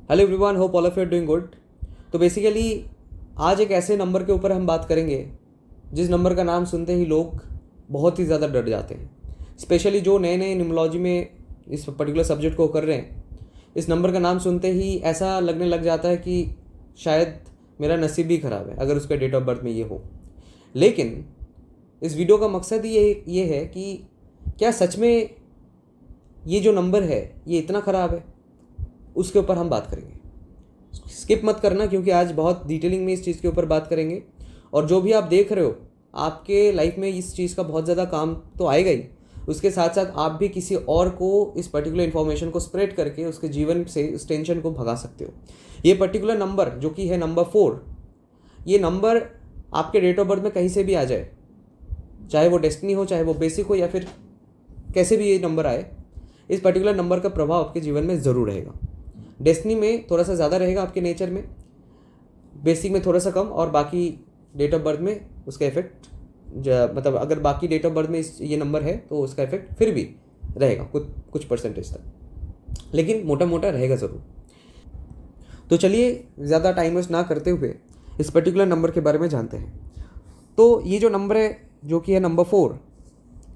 Hello everyone, hope all of you are doing good. तो basically आज एक ऐसे नंबर के ऊपर हम बात करेंगे जिस नंबर का नाम सुनते ही लोग बहुत ही ज़्यादा डर जाते हैं। स्पेशली जो नए नए न्यूमरोलॉजी में इस पर्टिकुलर सब्जेक्ट को कर रहे हैं, इस नंबर का नाम सुनते ही ऐसा लगने लग जाता है कि शायद मेरा नसीब ही ख़राब है अगर उसका डेट ऑफ बर्थ में ये हो। लेकिन इस वीडियो का मकसद ये है कि क्या सच में ये जो नंबर है ये इतना ख़राब है, उसके ऊपर हम बात करेंगे। स्किप मत करना क्योंकि आज बहुत डिटेलिंग में इस चीज़ के ऊपर बात करेंगे। और जो भी आप देख रहे हो आपके लाइफ में इस चीज़ का बहुत ज़्यादा काम तो आएगा ही, उसके साथ साथ आप भी किसी और को इस पर्टिकुलर इन्फॉर्मेशन को स्प्रेड करके उसके जीवन से उस टेंशन को भगा सकते हो। ये पर्टिकुलर नंबर जो कि है नंबर 4, ये नंबर आपके डेट ऑफ बर्थ में कहीं से भी आ जाए, चाहे वो डेस्टिनी हो, चाहे वो बेसिक हो, या फिर कैसे भी ये नंबर आए, इस पर्टिकुलर नंबर का प्रभाव आपके जीवन में ज़रूर रहेगा। डेस्टिनी में थोड़ा सा ज़्यादा रहेगा आपके नेचर में, बेसिक में थोड़ा सा कम, और बाकी डेट ऑफ बर्थ में उसका इफेक्ट मतलब अगर बाकी डेट ऑफ बर्थ में ये नंबर है तो उसका इफेक्ट फिर भी रहेगा कुछ परसेंटेज तक, लेकिन मोटा मोटा रहेगा ज़रूर। तो चलिए ज़्यादा टाइम वेस्ट ना करते हुए इस पर्टिकुलर नंबर के बारे में जानते हैं। तो ये जो नंबर है जो कि है नंबर 4,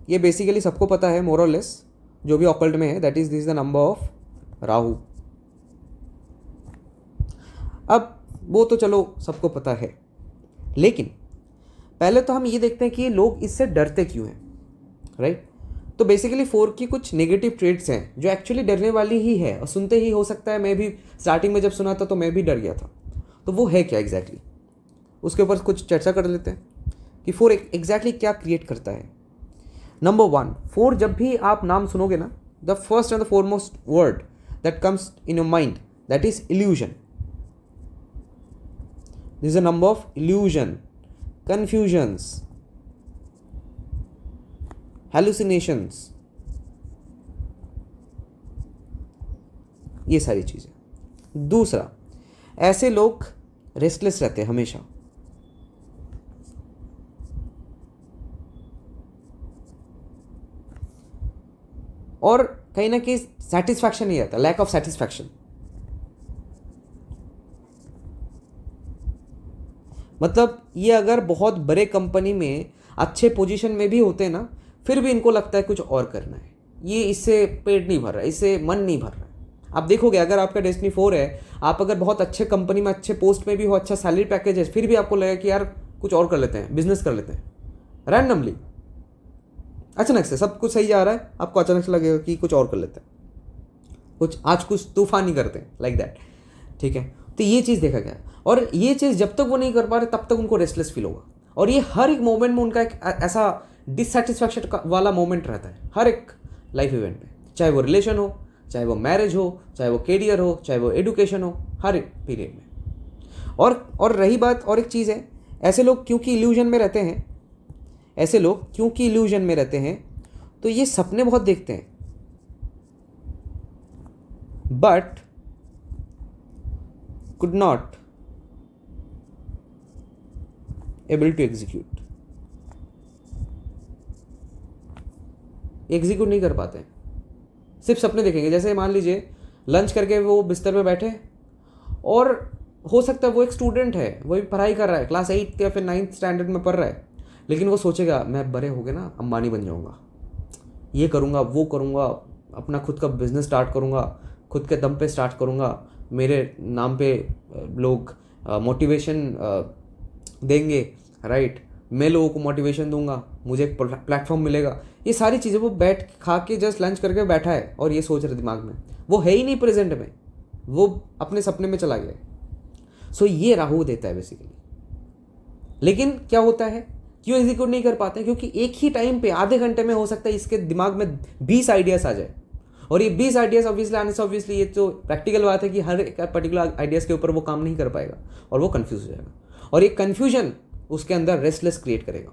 ये बेसिकली सबको पता है मोर और लेस, जो भी ऑकल्ट में है, that is this the number of Rahu. अब वो तो चलो सबको पता है, लेकिन पहले तो हम ये देखते हैं कि लोग इससे डरते क्यों हैं, राइट। तो बेसिकली 4 की कुछ नेगेटिव ट्रेड्स हैं जो एक्चुअली डरने वाली ही है, और सुनते ही हो सकता है मैं भी स्टार्टिंग में जब सुना था तो मैं भी डर गया था। तो वो है क्या एग्जैक्टली, उसके ऊपर कुछ चर्चा कर लेते हैं कि 4 एग्जैक्टली क्या क्रिएट करता है। नंबर 1, 4 जब भी आप नाम सुनोगे ना, the first and the foremost word that comes in your mind that is illusion. This is a number of illusion, confusions, hallucinations, ये सारी चीज़ें। दूसरा, ऐसे लोग रेस्टलेस रहते हैं हमेशा, और कहीं ना कहीं सेटिस्फैक्शन नहीं रहता, लैक ऑफ सेटिस्फैक्शन। मतलब ये अगर बहुत बड़े कंपनी में अच्छे पोजीशन में भी होते हैं ना, फिर भी इनको लगता है कुछ और करना है, ये इससे पेट नहीं भर रहा है, इससे मन नहीं भर रहा है। आप देखोगे अगर आपका डेस्टिनी 4 है, आप अगर बहुत अच्छे कंपनी में अच्छे पोस्ट में भी हो, अच्छा सैलरी पैकेज है, फिर भी आपको लगेगा कि यार कुछ और कर लेते हैं, बिजनेस कर लेते हैं। रैंडमली अचानक से सब कुछ सही जा रहा है, आपको अचानक से लगेगा कि कुछ और कर लेते हैं, कुछ तूफान ही करते हैं, लाइक दैट। ठीक है, तो ये चीज़ देखा गया, और ये चीज़ जब तक वो नहीं कर पा रहे तब तक उनको रेस्टलेस फील होगा, और ये हर एक मोमेंट में उनका एक ऐसा डिससेटिस्फैक्शन वाला मोमेंट रहता है हर एक लाइफ इवेंट में, चाहे वो रिलेशन हो, चाहे वो मैरिज हो, चाहे वो कैरियर हो, चाहे वो एडुकेशन हो, हर एक पीरियड में। और रही बात, और एक चीज़ है, ऐसे लोग क्योंकि इल्यूजन में रहते हैं, तो ये सपने बहुत देखते हैं, but could not able to execute नहीं कर पाते हैं, सिर्फ सपने देखेंगे। जैसे मान लीजिए लंच करके वो बिस्तर पे बैठे, और हो सकता है वो एक स्टूडेंट है, वो भी पढ़ाई कर रहा है, क्लास 8 या फिर 9th स्टैंडर्ड में पढ़ रहा है, लेकिन वो सोचेगा मैं बड़े हो गए ना, अंबानी बन जाऊंगा, ये करूंगा, वो करूंगा, अपना खुद का बिजनेस स्टार्ट करूंगा, खुद के दम पे स्टार्ट करूंगा, मेरे नाम पे लोग मोटिवेशन देंगे, राइट, मैं लोगों को मोटिवेशन दूंगा, मुझे एक प्लेटफॉर्म मिलेगा। ये सारी चीज़ें वो बैठ खा के जस्ट लंच करके बैठा है और ये सोच रहे दिमाग में, वो है ही नहीं प्रेजेंट में, वो अपने सपने में चला गया। सो ये राहु देता है बेसिकली। लेकिन क्या होता है, क्यों एग्जीक्यूट नहीं कर पाते? क्योंकि एक ही टाइम पे आधे घंटे में हो सकता है इसके दिमाग में 20 आइडियाज़ आ जाए, और ये 20 आइडियाज़ ऑब्वियसली आने से ऑब्वियसली ये तो प्रैक्टिकल बात है कि हर एक पर्टिकुलर आइडियाज़ के ऊपर वो काम नहीं कर पाएगा और वो कंफ्यूज हो जाएगा, और ये कन्फ्यूजन उसके अंदर रेस्टलेस क्रिएट करेगा।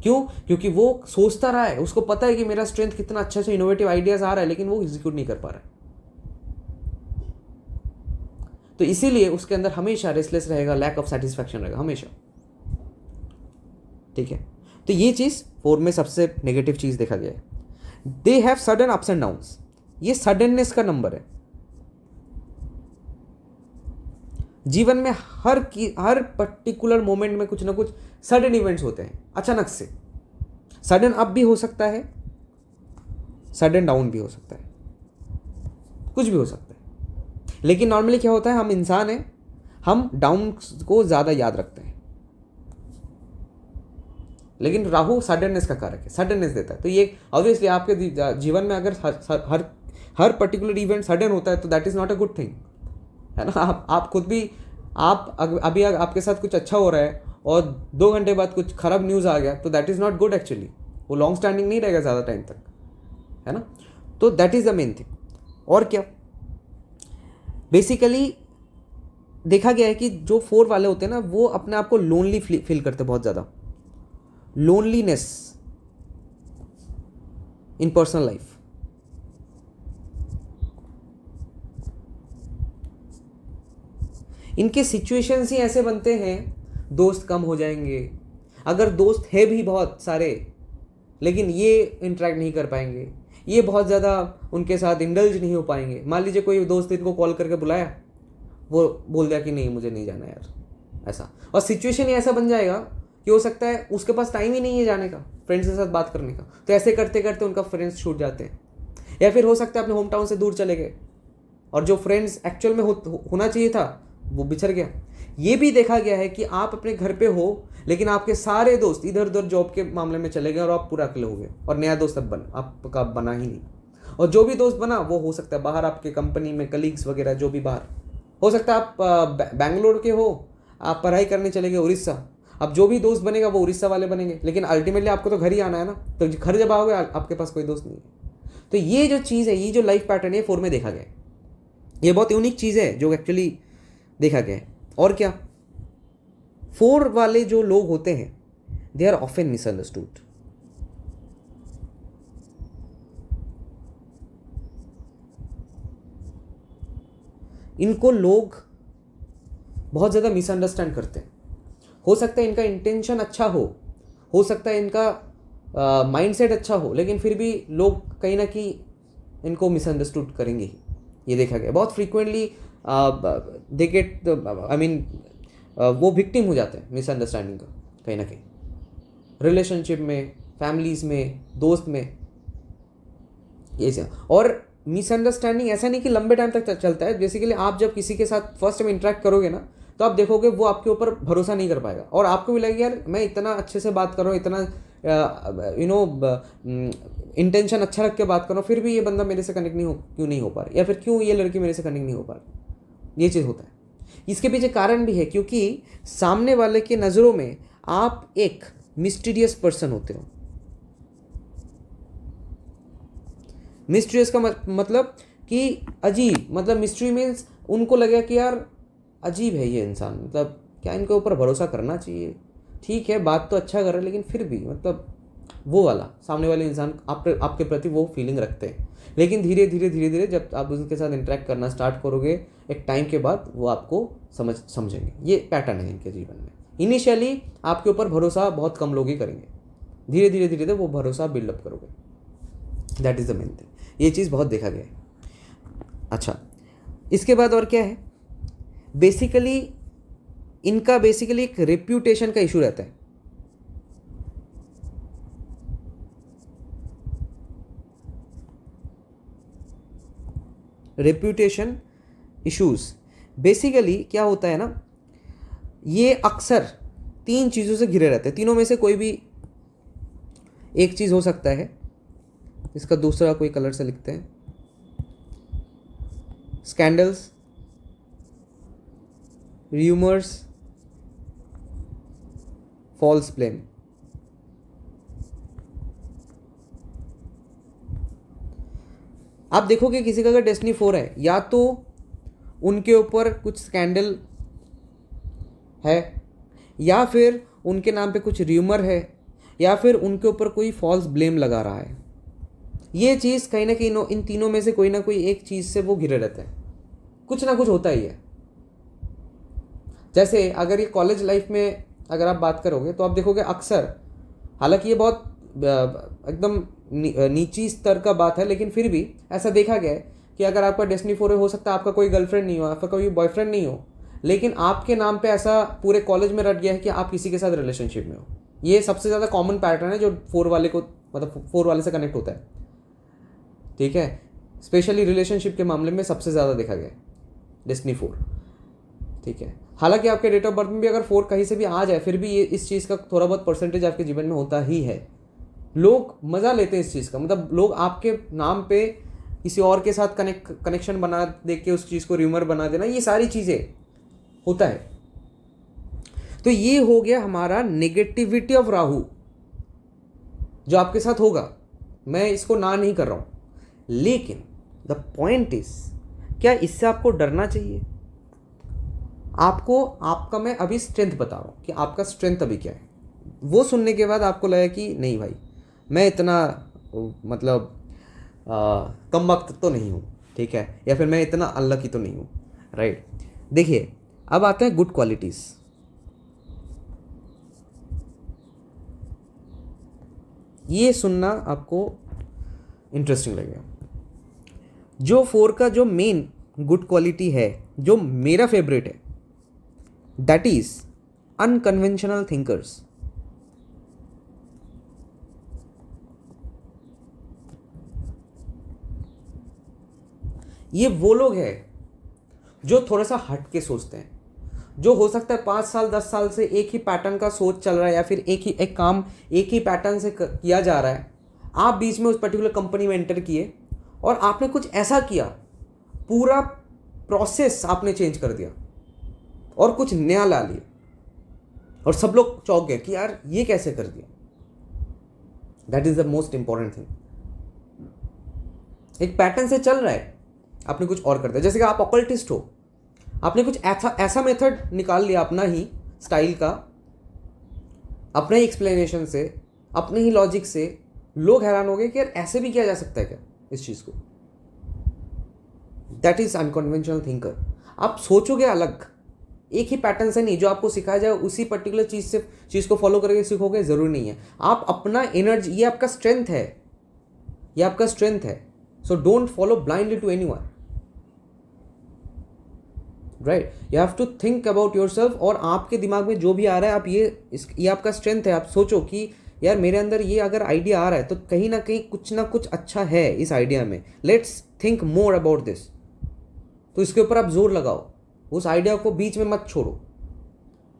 क्यों? क्योंकि वो सोचता रहा है, उसको पता है कि मेरा स्ट्रेंथ कितना अच्छा से इनोवेटिव आइडियाज़ आ रहा है, लेकिन वो एग्जीक्यूट नहीं कर पा रहा है। तो इसीलिए उसके अंदर हमेशा रेस्टलेस रहेगा, लैक ऑफ सेटिस्फैक्शन रहेगा हमेशा। ठीक है, तो ये चीज़ 4 में सबसे नेगेटिव चीज़ देखा गया है। They have sudden ups and downs, ये सडननेस का नंबर है। जीवन में हर पर्टिकुलर मोमेंट में कुछ ना कुछ सडन इवेंट्स होते हैं, अचानक से। सडन अप भी हो सकता है, सडन डाउन भी हो सकता है, कुछ भी हो सकता है। लेकिन नॉर्मली क्या होता है, हम इंसान हैं, हम डाउन को ज़्यादा याद रखते हैं। लेकिन राहु सडननेस का कारक है, सडननेस देता है। तो ये ऑब्वियसली आपके जीवन में अगर हर पर्टिकुलर इवेंट सडन होता है तो that is not a good thing, है ना। आप खुद भी, आप अभी आपके साथ कुछ अच्छा हो रहा है और 2 घंटे बाद कुछ खराब न्यूज़ आ गया तो that is not good actually. वो लॉन्ग स्टैंडिंग नहीं रहेगा ज़्यादा टाइम तक, है ना। तो that is the main thing. और क्या, बेसिकली देखा गया है कि जो 4 वाले होते हैं ना, वो अपने आप को लोनली फील करते हैं, बहुत ज़्यादा लोनलीनेस इन पर्सनल लाइफ। इनके सिचुएशंस ही ऐसे बनते हैं, दोस्त कम हो जाएंगे, अगर दोस्त है भी बहुत सारे लेकिन ये इंटरेक्ट नहीं कर पाएंगे, ये बहुत ज़्यादा उनके साथ इंडल्ज नहीं हो पाएंगे। मान लीजिए कोई दोस्त इनको कॉल करके बुलाया, वो बोल दिया कि नहीं मुझे नहीं जाना यार, ऐसा। और सिचुएशन ही ऐसा बन जाएगा कि हो सकता है उसके पास टाइम ही नहीं है जाने का, फ्रेंड्स के साथ बात करने का। तो ऐसे करते करते उनका फ्रेंड्स छूट जाते हैं, या फिर हो सकता है अपने होम टाउन से दूर चले गए और जो फ्रेंड्स एक्चुअल में होना चाहिए था वो बिछड़ गया। ये भी देखा गया है कि आप अपने घर पे हो लेकिन आपके सारे दोस्त इधर उधर जॉब के मामले में चले गए और आप पूरा अकेले हो गए और नया दोस्त अब आपका बना ही नहीं। और जो भी दोस्त बना वो हो सकता है बाहर आपके कंपनी में कलीग्स वगैरह, जो भी बाहर हो सकता है। आप बैंगलोर के हो, आप पढ़ाई करने चले गए उड़ीसा, अब जो भी दोस्त बनेगा वो उड़ीसा वाले बनेंगे, लेकिन अल्टीमेटली आपको तो घर ही आना है ना। तो घर जब आओगे आपके पास कोई दोस्त नहीं है। तो ये जो चीज़ है, ये जो लाइफ पैटर्न है 4 में देखा गया है। ये बहुत यूनिक चीज़ है जो एक्चुअली देखा गया है। और क्या, 4 वाले जो लोग होते हैं दे आर ऑफन मिसअंडरस्टूड। इनको लोग बहुत ज़्यादा मिसअंडरस्टैंड करते हैं। हो सकता है इनका इंटेंशन अच्छा हो सकता है इनका माइंडसेट अच्छा हो, लेकिन फिर भी लोग कहीं ना कहीं इनको मिसअंडरस्टूड करेंगे ही। ये देखा गया बहुत frequently. They get, I mean वो विक्टिम हो जाते हैं मिसअंडरस्टैंडिंग का, कहीं ना कहीं रिलेशनशिप में, फैमिलीज में, दोस्त में, ये सब। और मिसअंडरस्टैंडिंग ऐसा नहीं कि लंबे टाइम तक चलता है। बेसिकली आप जब किसी के साथ फर्स्ट टाइम इंटरेक्ट करोगे ना, तो आप देखोगे वो आपके ऊपर भरोसा नहीं कर पाएगा और आपको भी लगेगा यार मैं इतना अच्छे से बात कर रहा हूँ, इतना इंटेंशन अच्छा रख के बात कर रहा हूँ, फिर भी ये बंदा मेरे से कनेक्ट क्यों नहीं हो पा रहा, या फिर क्यों ये लड़की मेरे से कनेक्ट नहीं हो पा रही। ये चीज़ होता है। इसके पीछे कारण भी है, क्योंकि सामने वाले के नज़रों में आप एक मिस्टीरियस पर्सन होते हो। मिस्टीरियस का मतलब कि अजीब, मतलब मिस्ट्री मीन्स उनको लगेगा कि यार अजीब है ये इंसान, मतलब क्या इनके ऊपर भरोसा करना चाहिए। ठीक है बात तो अच्छा कर रहे हैं लेकिन फिर भी मतलब वो वाला सामने वाले इंसान आपके प्रति वो फीलिंग रखते हैं। लेकिन धीरे धीरे जब आप उनके साथ इंटरेक्ट करना स्टार्ट करोगे, एक टाइम के बाद वो आपको समझेंगे। ये पैटर्न है इनके जीवन में। इनिशियली आपके ऊपर भरोसा बहुत कम लोग ही करेंगे, धीरे धीरे वो भरोसा बिल्डअप करोगे। That is the main thing. ये चीज़ बहुत देखा गया है। अच्छा, इसके बाद और क्या है, इनका बेसिकली एक रेप्यूटेशन का इशू रहता है। रेप्यूटेशन इश्यूज बेसिकली क्या होता है ना, ये अक्सर 3 चीज़ों से घिरे रहते हैं। तीनों में से कोई भी एक चीज़ हो सकता है। इसका दूसरा कोई कलर से लिखते हैं। Scandals, rumours, false blame. आप देखोगे किसी का अगर डेस्टिनी 4 है, या तो उनके ऊपर कुछ स्कैंडल है, या फिर उनके नाम पे कुछ र्यूमर है, या फिर उनके ऊपर कोई फॉल्स ब्लेम लगा रहा है। ये चीज़ कहीं ना कहीं इन तीनों में से कोई ना कोई एक चीज़ से वो घिरे रहता है, कुछ ना कुछ होता ही है। जैसे अगर ये कॉलेज लाइफ में अगर आप बात करोगे तो आप देखोगे अक्सर, हालांकि ये बहुत एकदम नीची स्तर का बात है, लेकिन फिर भी ऐसा देखा गया है कि अगर आपका डेस्टिनी 4 हो सकता है आपका कोई गर्लफ्रेंड नहीं हो, आपका कोई बॉयफ्रेंड नहीं हो, लेकिन आपके नाम पे ऐसा पूरे कॉलेज में रट गया है कि आप किसी के साथ रिलेशनशिप में हो। ये सबसे ज़्यादा कॉमन पैटर्न है जो 4 वाले को, मतलब 4 वाले से कनेक्ट होता है, ठीक है। स्पेशली रिलेशनशिप के मामले में सबसे ज़्यादा देखा गया डेस्टिनी 4, ठीक है। हालांकि आपके डेट ऑफ बर्थ में भी अगर 4 कहीं से भी आ जाए, फिर भी ये इस चीज़ का थोड़ा बहुत परसेंटेज आपके जीवन में होता ही है। लोग मज़ा लेते हैं इस चीज़ का, मतलब लोग आपके नाम पे किसी और के साथ कनेक्शन बना दे के उस चीज़ को र्यूमर बना देना, ये सारी चीज़ें होता है। तो ये हो गया हमारा नेगेटिविटी ऑफ राहु जो आपके साथ होगा, मैं इसको ना नहीं कर रहा हूँ, लेकिन द पॉइंट इज, क्या इससे आपको डरना चाहिए? आपको, आपका मैं अभी स्ट्रेंथ बता रहा हूँ कि आपका स्ट्रेंथ अभी क्या है। वो सुनने के बाद आपको लगा कि नहीं भाई, मैं इतना मतलब कम वक्त तो नहीं हूँ, ठीक है, या फिर मैं इतना अनलकी तो नहीं हूँ, राइट। देखिए, अब आते हैं गुड क्वालिटीज़। ये सुनना आपको इंटरेस्टिंग लगेगा। जो 4 का जो मेन गुड क्वालिटी है, जो मेरा फेवरेट है, दैट इज अनकन्वेंशनल थिंकर्स। ये वो लोग हैं जो थोड़ा सा हट के सोचते हैं, जो हो सकता है 5 साल 10 साल से एक ही पैटर्न का सोच चल रहा है, या फिर एक काम एक ही पैटर्न से किया जा रहा है। आप बीच में उस पर्टिकुलर कंपनी में एंटर किए और आपने कुछ ऐसा किया, पूरा प्रोसेस आपने चेंज कर दिया और कुछ नया ला लिया, और सब लोग चौंक गए कि यार ये कैसे कर दिया। That is the most important thing. एक पैटर्न से चल रहा है, आपने कुछ और कर दिया। जैसे कि आप ऑकल्टिस्ट हो, आपने कुछ ऐसा मेथड निकाल लिया अपना ही स्टाइल का, अपने ही एक्सप्लेनेशन से, अपने ही लॉजिक से। लोग हैरान हो गए कि यार ऐसे भी किया जा सकता है क्या इस चीज़ को। That is unconventional thinker. आप सोचोगे अलग, एक ही पैटर्न से नहीं, जो आपको सिखाया जाए उसी पर्टिकुलर चीज़ को फॉलो करके सीखोगे, ज़रूरी नहीं है। आप अपना एनर्जी, ये आपका स्ट्रेंथ है, ये आपका स्ट्रेंथ है। So don't follow blindly to anyone, right. You have to think about yourself, और आपके दिमाग में जो भी आ रहा है, आप ये आपका स्ट्रेंथ है। आप सोचो कि यार मेरे अंदर ये अगर आइडिया आ रहा है तो कहीं ना कहीं कुछ ना कुछ अच्छा है इस आइडिया में, let's think more about this. तो इसके ऊपर आप जोर लगाओ, उस आइडिया को बीच में मत छोड़ो,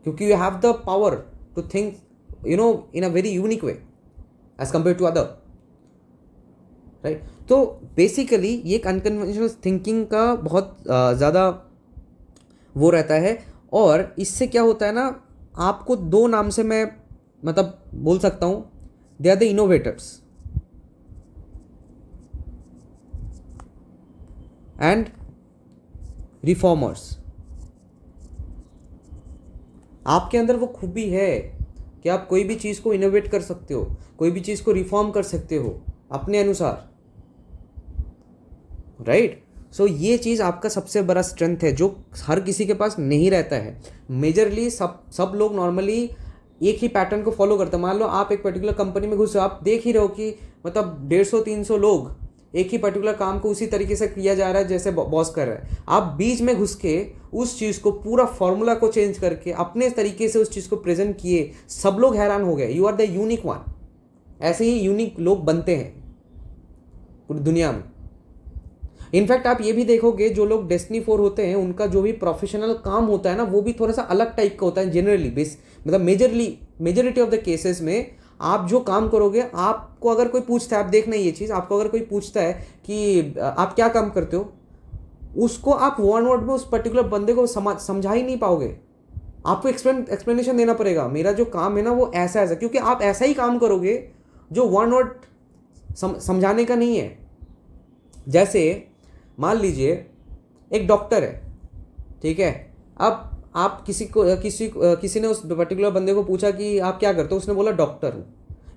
क्योंकि you have the power to think in a very unique way as compare to other, right. तो बेसिकली ये एक अनकन्वेंशनल थिंकिंग का बहुत ज़्यादा वो रहता है। और इससे क्या होता है ना, आपको 2 नाम से मैं मतलब बोल सकता हूँ, they are the innovators and reformers. आपके अंदर वो खूबी है कि आप कोई भी चीज़ को इनोवेट कर सकते हो, कोई भी चीज़ को रिफॉर्म कर सकते हो अपने अनुसार, राइट। सो ये चीज़ आपका सबसे बड़ा स्ट्रेंथ है, जो हर किसी के पास नहीं रहता है। मेजरली सब लोग नॉर्मली एक ही पैटर्न को फॉलो करते हैं। मान लो आप एक पर्टिकुलर कंपनी में घुसे, आप देख ही रहे हो कि मतलब 150-300 लोग एक ही पर्टिकुलर काम को उसी तरीके से किया जा रहा है जैसे बॉस कर रहा है। आप बीच में घुस के उस चीज़ को, पूरा फॉर्मूला को चेंज करके अपने तरीके से उस चीज़ को प्रेजेंट किए, सब लोग हैरान हो गए। You are the unique one. ऐसे ही यूनिक लोग बनते हैं पूरी दुनिया में। इनफैक्ट आप ये भी देखोगे, जो लोग डेस्टिनी 4 होते हैं, उनका जो भी प्रोफेशनल काम होता है ना, वो भी थोड़ा सा अलग टाइप का होता है जनरली, मतलब मेजॉरिटी ऑफ द केसेस में। आप जो काम करोगे, आपको अगर कोई पूछता है, आप देखना ये चीज़, आपको अगर कोई पूछता है कि आप क्या काम करते हो, उसको आप 1 वर्ड में उस पर्टिकुलर बंदे को समझा ही नहीं पाओगे। आपको एक्सप्लेनेशन देना पड़ेगा, मेरा जो काम है ना वो ऐसा ऐसा, क्योंकि आप ऐसा ही काम करोगे जो 1 वर्ड समझाने का नहीं है। जैसे मान लीजिए एक डॉक्टर है, ठीक है। अब आप किसी ने उस पर्टिकुलर बंदे को पूछा कि आप क्या करते हो, उसने बोला डॉक्टर हूँ।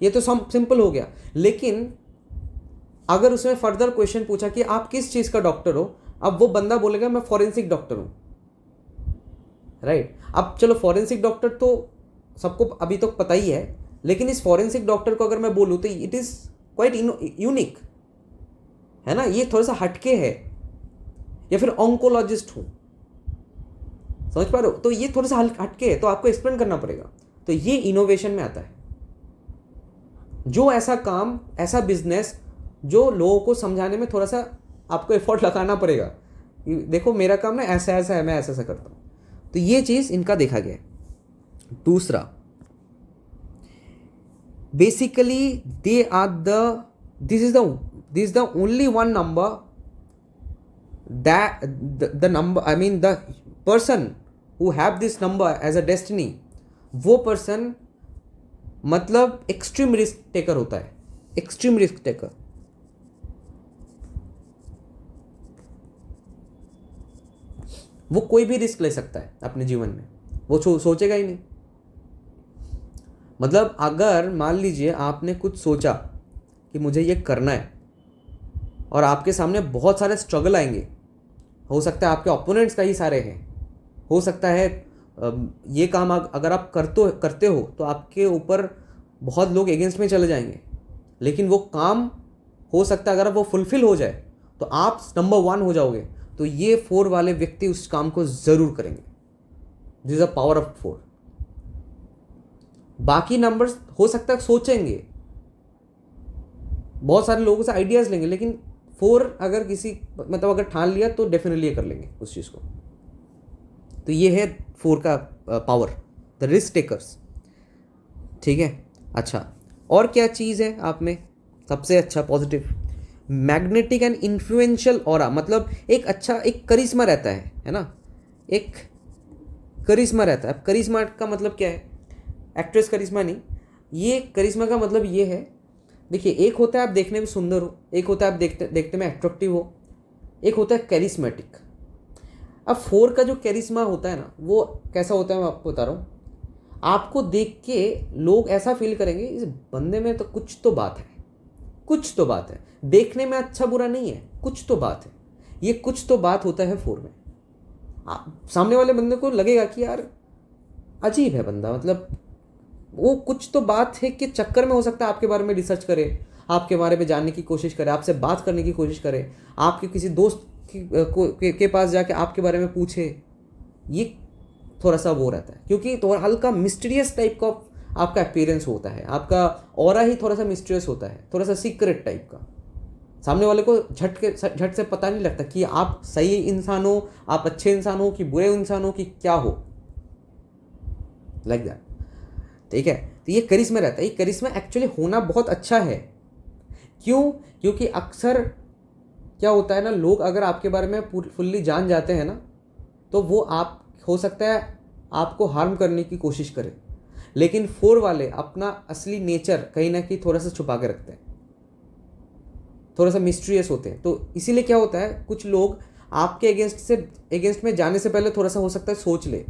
ये तो सिंपल हो गया। लेकिन अगर उसने फर्दर क्वेश्चन पूछा कि आप किस चीज़ का डॉक्टर हो, अब वो बंदा बोलेगा मैं फॉरेंसिक डॉक्टर हूँ, राइट। अब चलो फॉरेंसिक डॉक्टर तो सबको अभी तक पता ही है, लेकिन इस फॉरेंसिक डॉक्टर को अगर मैं बोलूँ तो इट इज़ क्वाइट यूनिक, है ना। ये थोड़ा सा हटके है। या फिर ऑन्कोलॉजिस्ट हूँ, समझ पा रहे हो? तो ये थोड़ा सा हटके है, तो आपको एक्सप्लेन करना पड़ेगा। तो ये इनोवेशन में आता है, जो ऐसा काम, ऐसा बिजनेस जो लोगों को समझाने में थोड़ा सा आपको एफर्ट लगाना पड़ेगा। देखो मेरा काम ना ऐसा ऐसा है, मैं ऐसा ऐसा करता हूँ। तो ये चीज़ इनका देखा गया है। दूसरा, basically they are this is the only one number that the number, I mean the person who have this number as a destiny, वो पर्सन मतलब एक्सट्रीम रिस्क टेकर होता है, एक्सट्रीम रिस्क टेकर। वो कोई भी रिस्क ले सकता है अपने जीवन में, वो सोचेगा ही नहीं। मतलब अगर मान लीजिए आपने कुछ सोचा कि मुझे ये करना है और आपके सामने बहुत सारे स्ट्रगल आएंगे, हो सकता है आपके ओपोनेंट्स का ही सारे हैं, हो सकता है ये काम अगर आप करते हो तो आपके ऊपर बहुत लोग अगेंस्ट में चले जाएंगे, लेकिन वो काम हो सकता है अगर वो फुलफिल हो जाए तो आप नंबर 1 हो जाओगे। तो ये 4 वाले व्यक्ति उस काम को ज़रूर करेंगे। This is a power of 4। बाकी नंबर्स हो सकता है सोचेंगे, बहुत सारे लोगों से आइडियाज़ लेंगे, लेकिन 4 अगर किसी मतलब अगर ठान लिया तो डेफिनेटली ये कर लेंगे उस चीज़ को। तो ये है 4 का पावर, द रिस्क टेकर्स। ठीक है, अच्छा और क्या चीज़ है आप में सबसे अच्छा positive? Magnetic and influential aura, मतलब एक अच्छा एक करिश्मा रहता है ना, एक करिश्मा रहता है। अब करिश्मा का मतलब क्या है? एक्ट्रेस करिश्मा नहीं, ये करिश्मा का मतलब ये है, देखिए एक होता है आप देखने में सुंदर हो, एक होता है आप देखते में अट्रैक्टिव हो, एक होता है कैरिस्मेटिक। अब 4 का जो कैरिश्मा होता है ना, वो कैसा होता है मैं आपको बता रहा हूँ। आपको देख के लोग ऐसा फील करेंगे इस बंदे में तो कुछ तो बात है, कुछ तो बात है। देखने में अच्छा बुरा नहीं है, कुछ तो बात है। ये कुछ तो बात होता है 4 में। सामने वाले बंदे को लगेगा कि यार अजीब है बंदा, मतलब वो कुछ तो बात है कि चक्कर में हो सकता है आपके बारे में रिसर्च करे, आपके बारे में जानने की कोशिश करे, आपसे बात करने की कोशिश करे, आपके किसी दोस्त के पास जाके आपके बारे में पूछे। ये थोड़ा सा वो रहता है, क्योंकि थोड़ा हल्का मिस्टीरियस टाइप का आपका अपीयरेंस होता है, आपका ऑरा ही थोड़ा सा मिस्टीरियस होता है, थोड़ा सा सीक्रेट टाइप का। सामने वाले को झट से पता नहीं लगता कि आप सही इंसान हो, आप अच्छे इंसान हो कि बुरे इंसान हो कि क्या हो, लाइक दैट। ठीक है, तो ये करिश्मा रहता है। ये करिश्मा एक्चुअली होना बहुत अच्छा है। क्यों? क्योंकि अक्सर क्या होता है ना, लोग अगर आपके बारे में फुल्ली जान जाते हैं ना, तो वो आप हो सकता है आपको हार्म करने की कोशिश करें, लेकिन 4 वाले अपना असली नेचर कहीं ना कहीं थोड़ा सा छुपा के रखते हैं, थोड़ा सा मिस्टीरियस होते हैं। तो इसीलिए क्या होता है, कुछ लोग आपके अगेंस्ट में जाने से पहले थोड़ा सा हो सकता है सोच ले,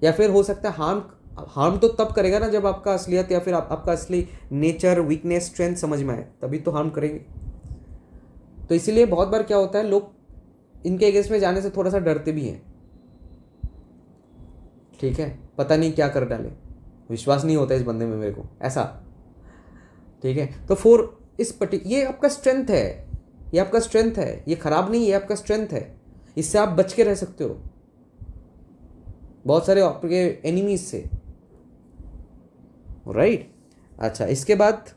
या फिर हो सकता है हार्म तो तब करेगा ना जब आपका असलियत या फिर आपका असली नेचर, वीकनेस, स्ट्रेंथ समझ में आए, तभी तो हार्म करेंगे। तो इसीलिए बहुत बार क्या होता है, लोग इनके अगेंस्ट में जाने से थोड़ा सा डरते भी हैं। ठीक है, पता नहीं क्या कर डाले, विश्वास नहीं होता इस बंदे में मेरे को, ऐसा। ठीक है, तो 4 ये आपका स्ट्रेंथ है, ये आपका स्ट्रेंथ है, ये खराब नहीं, ये आपका स्ट्रेंथ है। इससे आप बच के रह सकते हो बहुत सारे आपके एनिमीज से, राइट। अच्छा, इसके बाद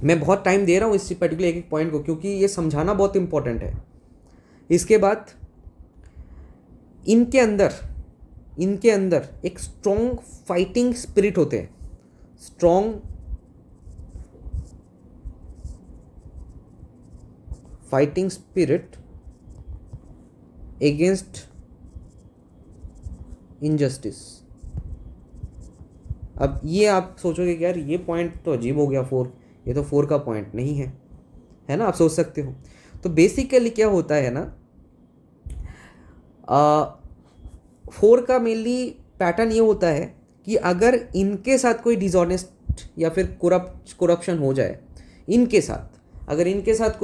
मैं बहुत टाइम दे रहा हूँ इस पर्टिकुलर एक पॉइंट को, क्योंकि ये समझाना बहुत इंपॉर्टेंट है। इसके बाद इनके अंदर एक स्ट्रॉन्ग फाइटिंग स्पिरिट होते हैं, strong fighting spirit against injustice. अब ये आप सोचोगे कि यार ये पॉइंट तो अजीब हो गया, 4, ये तो 4 का पॉइंट नहीं है ना, आप सोच सकते हो। तो बेसिकली क्या होता है ना, 4 का मेनली पैटर्न ये होता है कि अगर इनके साथ कोई डिसऑनेस्ट या फिर करप्शन हो जाए, इनके साथ अगर इनके साथ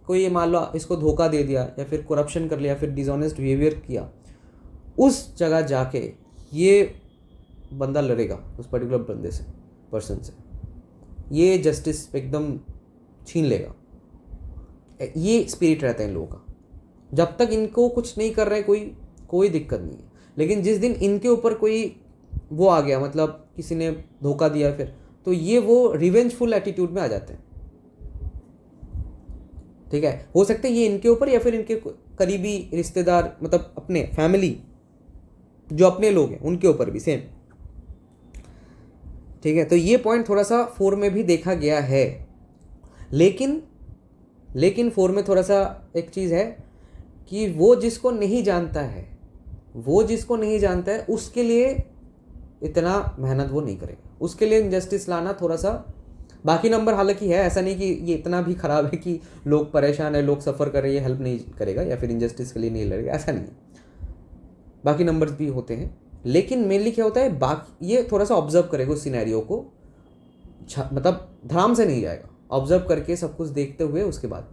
कोई मान लो इसको धोखा दे दिया या फिर करप्शन कर लिया, फिर डिसऑनेस्ट बिहेवियर किया, उस जगह जाके ये बंदा लड़ेगा उस पर्टिकुलर पर्सन से, ये जस्टिस एकदम छीन लेगा। ये स्पिरिट रहता है इन लोगों का। जब तक इनको कुछ नहीं कर रहे, कोई दिक्कत नहीं है। लेकिन जिस दिन इनके ऊपर कोई वो आ गया, मतलब किसी ने धोखा दिया फिर, तो ये वो रिवेंजफुल एटीट्यूड में आ जाते हैं। ठीक है, हो सकता है ये इनके ऊपर या फिर इनके करीबी रिश्तेदार, मतलब अपने फैमिली जो अपने लोग हैं उनके ऊपर भी सेम। ठीक है, तो ये पॉइंट थोड़ा सा 4 में भी देखा गया है। लेकिन 4 में थोड़ा सा एक चीज़ है कि वो जिसको नहीं जानता है, उसके लिए इतना मेहनत वो नहीं करेगा, उसके लिए इनजस्टिस लाना थोड़ा सा। बाकी नंबर हालांकि है, ऐसा नहीं कि ये इतना भी ख़राब है कि लोग परेशान है, लोग सफ़र कर रहे हैं, हेल्प नहीं करेगा या फिर इनजस्टिस के लिए नहीं लड़ेगा, ऐसा नहीं है। बाकी नंबर्स भी होते हैं, लेकिन मेनली क्या होता है, बाकी ये थोड़ा सा ऑब्जर्व करेगा उस सिनेरियो को, मतलब धड़ाम से नहीं जाएगा, ऑब्जर्व करके सब कुछ देखते हुए उसके बाद।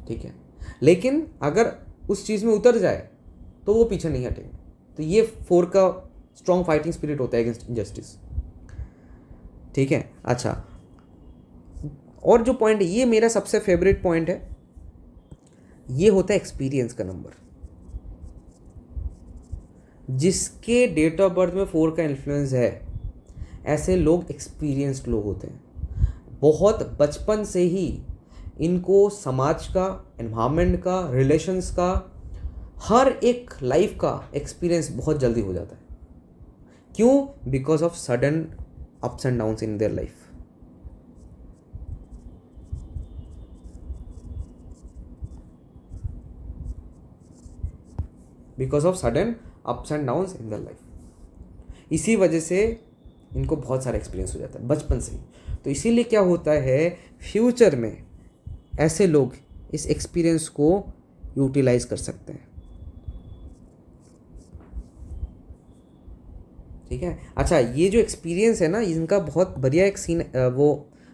ठीक है, लेकिन अगर उस चीज़ में उतर जाए तो वो पीछे नहीं हटेंगे। तो ये 4 का स्ट्रॉन्ग फाइटिंग स्पिरिट होता है अगेंस्ट इनजस्टिस। ठीक है, अच्छा, और जो पॉइंट है, ये मेरा सबसे फेवरेट पॉइंट है, ये होता है एक्सपीरियंस का नंबर। जिसके डेट ऑफ बर्थ में 4 का इन्फ्लुएंस है, ऐसे लोग एक्सपीरियंस्ड लोग होते हैं। बहुत बचपन से ही इनको समाज का, एनवायरनमेंट का, रिलेशंस का, हर एक लाइफ का एक्सपीरियंस बहुत जल्दी हो जाता है। क्यों? Because of sudden ups and downs in their life. Because of sudden ups and downs in their life, इसी वजह से इनको बहुत सारा एक्सपीरियंस हो जाता है बचपन से ही। तो इसीलिए क्या होता है, फ्यूचर में ऐसे लोग इस एक्सपीरियंस को यूटिलाइज कर सकते हैं। ठीक है, अच्छा, ये जो एक्सपीरियंस है ना, इनका बहुत बढ़िया एक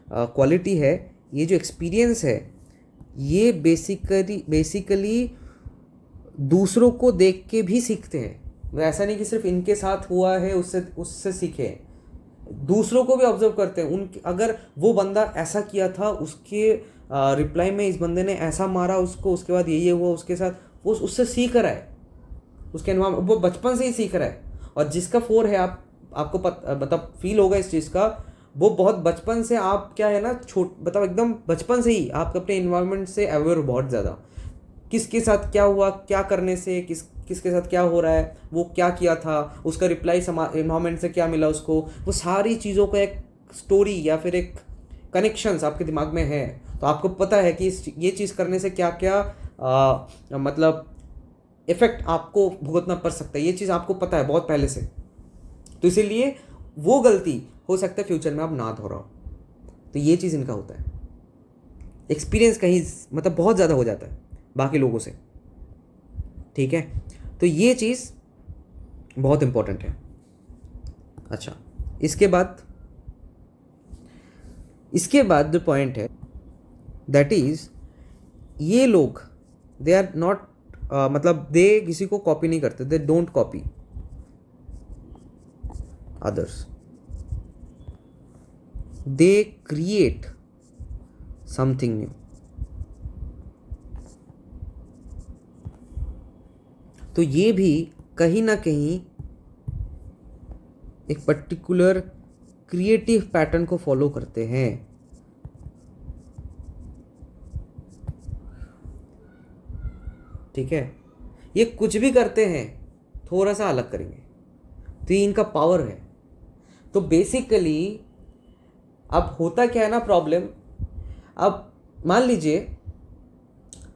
क्वालिटी है। ये जो एक्सपीरियंस है, ये बेसिकली दूसरों को देख के भी सीखते हैं। ऐसा नहीं कि सिर्फ इनके साथ हुआ है उससे सीखे, दूसरों को भी ऑब्जर्व करते हैं। उनके, अगर वो बंदा ऐसा किया था, उसके रिप्लाई में इस बंदे ने ऐसा मारा उसको, उसके बाद ये हुआ उसके साथ, वो उससे सीख रहा है, उसके एनवायरमेंट वो बचपन से ही सीख रहा है। और जिसका 4 है, आपको मतलब फील होगा इस चीज़ का, वो बहुत बचपन से, आप क्या है ना, मतलब एकदम बचपन से ही आप अपने इन्वायरमेंट से अवेयर हो बहुत ज़्यादा। किसके साथ क्या हुआ, क्या करने से किसके साथ क्या हो रहा है, वो क्या किया था, उसका रिप्लाई इन्वायरमेंट से क्या मिला उसको, वो सारी चीज़ों का एक स्टोरी या फिर एक कनेक्शंस आपके दिमाग में है। तो आपको पता है कि ये चीज़ करने से क्या क्या मतलब इफेक्ट आपको भुगतना पड़ सकता है, ये चीज़ आपको पता है बहुत पहले से। तो इसीलिए वो गलती हो सकता है फ्यूचर में आप ना दोहराओ। तो ये चीज़ इनका होता है, एक्सपीरियंस कहीं मतलब बहुत ज़्यादा हो जाता है बाकी लोगों से। ठीक है, तो ये चीज़ बहुत इम्पोर्टेंट है। अच्छा, इसके बाद जो पॉइंट है, दैट इज़, ये लोग दे आर नॉट, मतलब दे किसी को कॉपी नहीं करते, they don't copy others, they create something new. तो ये भी कहीं ना कहीं एक पर्टिकुलर क्रिएटिव पैटर्न को फॉलो करते हैं। ठीक है, ये कुछ भी करते हैं थोड़ा सा अलग करेंगे, तो ये इनका पावर है। तो बेसिकली अब होता क्या है ना प्रॉब्लम, अब मान लीजिए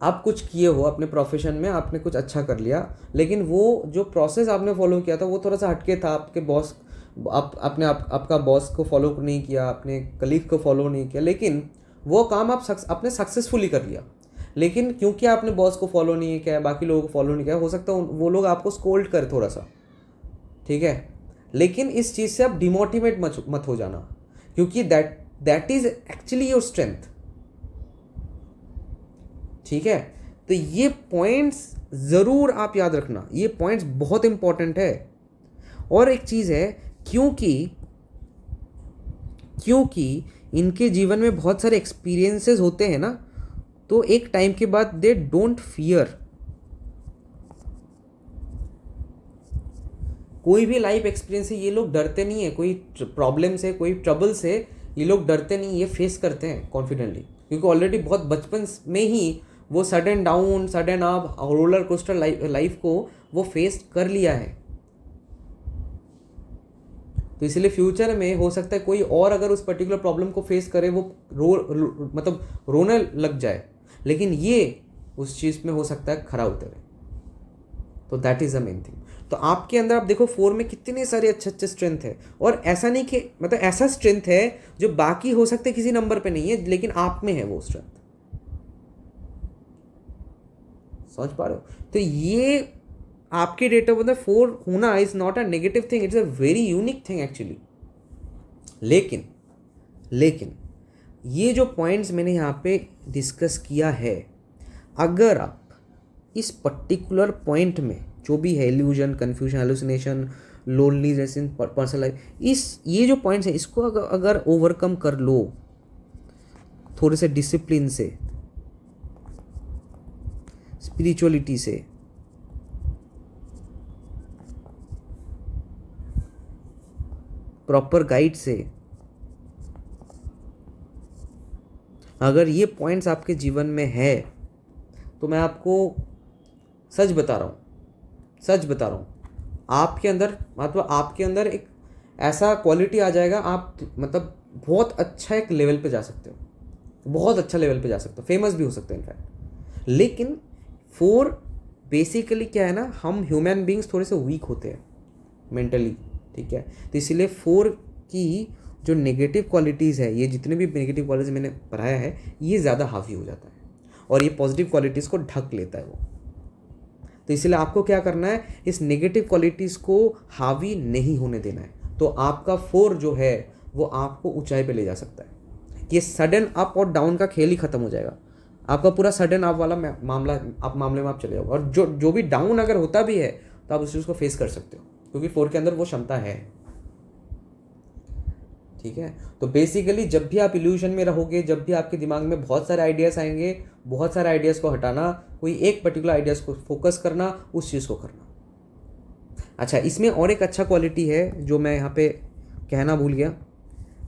आप कुछ किए हो अपने प्रोफेशन में, आपने कुछ अच्छा कर लिया, लेकिन वो जो प्रोसेस आपने फॉलो किया था वो थोड़ा सा हटके था, आपके बॉस, आपका बॉस को फॉलो नहीं किया, अपने कलीग को फॉलो नहीं किया, लेकिन वो काम आपने सक्सेसफुली कर लिया। लेकिन क्योंकि आपने बॉस को फॉलो नहीं किया, बाकी लोगों को फॉलो नहीं किया, हो सकता है वो लोग आपको स्कोल्ड करे थोड़ा सा। ठीक है, लेकिन इस चीज़ से आप डिमोटिवेट मत हो जाना, क्योंकि that is actually your strength. ठीक है, तो ये पॉइंट्स ज़रूर आप याद रखना, ये पॉइंट्स बहुत इंपॉर्टेंट है। और एक चीज़ है, क्योंकि इनके जीवन में बहुत सारे एक्सपीरियंसेस होते हैं ना, तो एक टाइम के बाद दे डोंट फियर कोई भी लाइफ एक्सपीरियंस से ये लोग डरते नहीं है, कोई प्रॉब्लम से, कोई ट्रबल से ये लोग डरते नहीं, ये फेस करते हैं कॉन्फिडेंटली, क्योंकि ऑलरेडी बहुत बचपन में ही वो sudden down, sudden up, roller coaster life को वो फेस कर लिया है। तो इसलिए फ्यूचर में हो सकता है कोई और अगर उस पर्टिकुलर प्रॉब्लम को फेस करे वो मतलब रोने लग जाए, लेकिन ये उस चीज़ में हो सकता है खरा उतरे। तो that is the main thing. तो आपके अंदर आप देखो 4 में कितने सारे अच्छे अच्छे स्ट्रेंथ है, और ऐसा नहीं कि मतलब ऐसा स्ट्रेंथ है जो बाकी हो सकते किसी नंबर पे नहीं है, लेकिन आप में है वो स्ट्रेंथ। समझ पा रहे हो? तो ये आपके डेट ऑफ बर्थ 4 होना is not a negative thing, it's a very unique thing actually. लेकिन ये जो पॉइंट्स मैंने यहाँ पे डिस्कस किया है, अगर आप इस पर्टिकुलर पॉइंट में जो भी है, इल्यूजन, कन्फ्यूजन, हेलुसिनेशन, लोनलीनेस इन पर्सनल लाइफ, ये जो पॉइंट्स हैं इसको अगर ओवरकम कर लो थोड़े से डिसिप्लिन से, स्पिरिचुअलिटी से, प्रॉपर गाइड से, अगर ये पॉइंट्स आपके जीवन में है तो मैं आपको सच बता रहा हूँ, आपके अंदर एक ऐसा क्वालिटी आ जाएगा, आप मतलब बहुत अच्छा एक लेवल पे जा सकते हो, बहुत अच्छा लेवल पे जा सकते हो, फेमस भी हो सकते हो इनफैक्ट। लेकिन 4 बेसिकली क्या है ना, हम ह्यूमन बींग्स थोड़े से वीक होते हैं मेंटली, ठीक है? तो इसीलिए 4 की जो नेगेटिव क्वालिटीज़ है, ये जितने भी नेगेटिव क्वालिटीज़ मैंने पढ़ाया है, ये ज़्यादा हावी हो जाता है और ये पॉजिटिव क्वालिटीज़ को ढक लेता है वो। तो इसलिए आपको क्या करना है, इस नेगेटिव क्वालिटीज़ को हावी नहीं होने देना है। तो आपका 4 जो है वो आपको ऊंचाई पे ले जा सकता है। ये सडन अप और डाउन का खेल ही खत्म हो जाएगा, आपका पूरा सडन अप वाला मामले में आप चले जाओगे, और जो भी डाउन अगर होता भी है तो आप उस चीज़ को फेस कर सकते हो, क्योंकि 4 के अंदर वो क्षमता है, ठीक है? तो बेसिकली जब भी आप इल्यूजन में रहोगे, जब भी आपके दिमाग में बहुत सारे आइडियाज़ आएंगे, बहुत सारे आइडियाज़ को हटाना, कोई एक पर्टिकुलर आइडियाज़ को फोकस करना, उस चीज़ को करना। अच्छा, इसमें और एक अच्छा क्वालिटी है जो मैं यहाँ पे कहना भूल गया,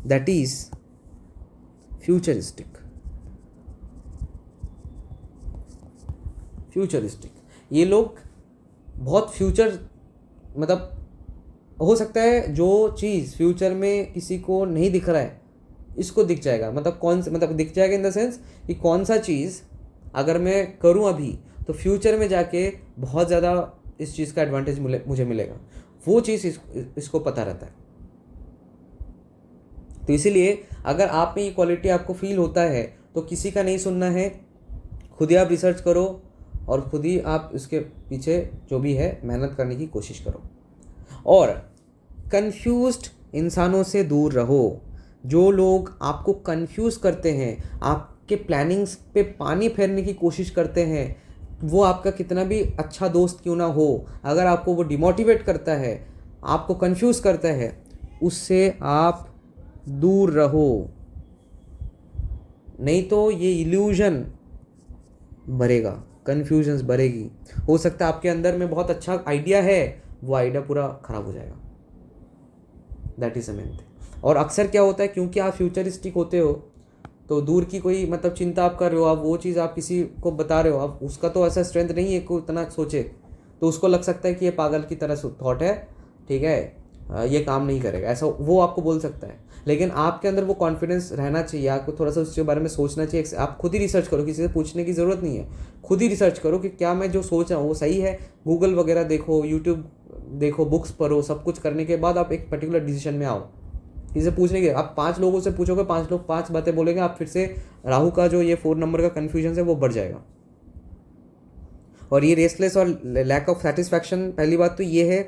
दैट इज़ फ्यूचरिस्टिक। ये लोग बहुत फ्यूचर, मतलब हो सकता है जो चीज़ फ्यूचर में किसी को नहीं दिख रहा है इसको दिख जाएगा, मतलब दिख जाएगा इन द सेंस कि कौन सा चीज़ अगर मैं करूं अभी तो फ्यूचर में जाके बहुत ज़्यादा इस चीज़ का एडवांटेज मुझे मिलेगा, वो चीज़ इसको पता रहता है। तो इसीलिए अगर आप में ये क्वालिटी आपको फील होता है तो किसी का नहीं सुनना है, खुद ही आप रिसर्च करो और खुद ही आप इसके पीछे जो भी है मेहनत करने की कोशिश करो। और कंफ्यूज्ड इंसानों से दूर रहो। जो लोग आपको कंफ्यूज करते हैं, आपके प्लानिंग्स पे पानी फेरने की कोशिश करते हैं, वो आपका कितना भी अच्छा दोस्त क्यों ना हो, अगर आपको वो डिमोटिवेट करता है, आपको कंफ्यूज करता है, उससे आप दूर रहो, नहीं तो ये इल्यूजन बढ़ेगा, कन्फ्यूजन्स बढ़ेगी। हो सकता है आपके अंदर में बहुत अच्छा आइडिया है, वो आइडिया पूरा ख़राब हो जाएगा। That is a main thing. और अक्सर क्या होता है, क्योंकि आप फ्यूचरिस्टिक होते हो तो दूर की कोई मतलब चिंता आप कर रहे हो, आप वो चीज़ आप किसी को बता रहे हो, आप उसका तो ऐसा स्ट्रेंथ नहीं है कि इतना सोचे, तो उसको लग सकता है कि ये पागल की तरह थॉट है, ठीक है, ये काम नहीं करेगा, ऐसा वो आपको बोल सकता है। लेकिन आपके अंदर वो कॉन्फिडेंस रहना चाहिए, आपको थोड़ा सा उसके बारे में सोचना चाहिए। आप खुद ही रिसर्च करो, किसी से पूछने की ज़रूरत नहीं है, खुद ही रिसर्च करो कि क्या मैं जो सोच रहा हूँ वो सही है। गूगल वगैरह देखो, यूट्यूब देखो, बुक्स पढ़ो, सब कुछ करने के बाद आप एक पर्टिकुलर डिसीजन में आओ। किसी पूछने के आप 5 लोगों से पूछोगे, 5 लोग 5 बातें बोलेंगे, आप फिर से राहु का जो ये 4 नंबर का कन्फ्यूजन है वो बढ़ जाएगा। और ये रेस्टलेस और लैक ऑफ सेटिस्फैक्शन, पहली बात तो ये है,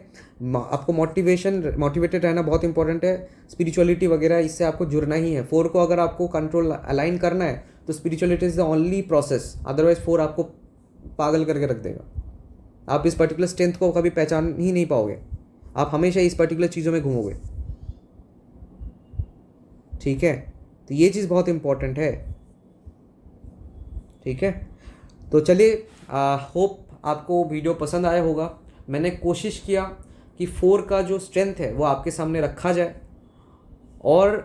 आपको मोटिवेटेड रहना बहुत इंपॉर्टेंट है। स्पिरिचुअलिटी वगैरह इससे आपको जुड़ना ही है। 4 को अगर आपको कंट्रोल अलाइन करना है तो spirituality is the only process, otherwise 4 आपको पागल करके रख देगा। आप इस पर्टिकुलर स्ट्रेंथ को कभी पहचान ही नहीं पाओगे, आप हमेशा इस पर्टिकुलर चीज़ों में घूमोगे, ठीक है? तो ये चीज़ बहुत इंपॉर्टेंट है, ठीक है? तो चलिए, होप आपको वीडियो पसंद आया होगा। मैंने कोशिश किया कि 4 का जो स्ट्रेंथ है वो आपके सामने रखा जाए और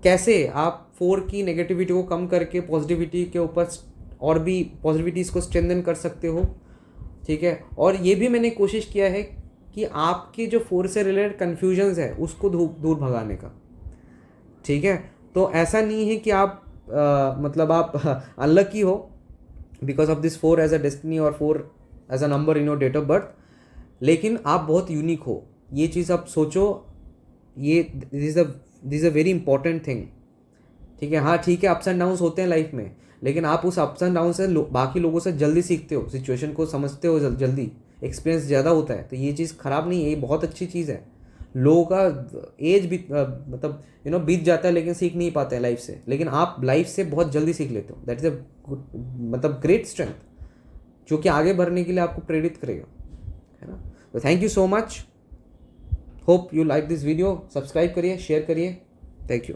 कैसे आप 4 की नेगेटिविटी को कम करके पॉजिटिविटी के ऊपर और भी पॉजिटिविटीज़ को स्ट्रेंथन कर सकते हो, ठीक है। और ये भी मैंने कोशिश किया है कि आपके जो 4 से रिलेटेड कन्फ्यूजन्स है उसको दूर भगाने का, ठीक है। तो ऐसा नहीं है कि आप मतलब आप अनलकी हो because of this 4 as a destiny और 4 as a number in your date of birth, लेकिन आप बहुत यूनिक हो, ये चीज़ आप सोचो। ये this is a very important thing, ठीक है। हाँ ठीक है, अप्स एंड डाउन्स होते हैं लाइफ में, लेकिन आप उस अप्स एंड डाउन से बाकी लोगों से जल्दी सीखते हो, सिचुएशन को समझते हो जल्दी, एक्सपीरियंस ज़्यादा होता है। तो ये चीज़ ख़राब नहीं है, ये बहुत अच्छी चीज़ है। लोगों का एज भी मतलब बीत जाता है लेकिन सीख नहीं पाते हैं लाइफ से, लेकिन आप लाइफ से बहुत जल्दी सीख लेते हो। दैट इज़ अ मतलब ग्रेट स्ट्रेंथ जो कि आगे बढ़ने के लिए आपको प्रेरित करेगा, है ना। तो thank you so much, hope you like this video. Subscribe करिए, शेयर करिए, थैंक यू।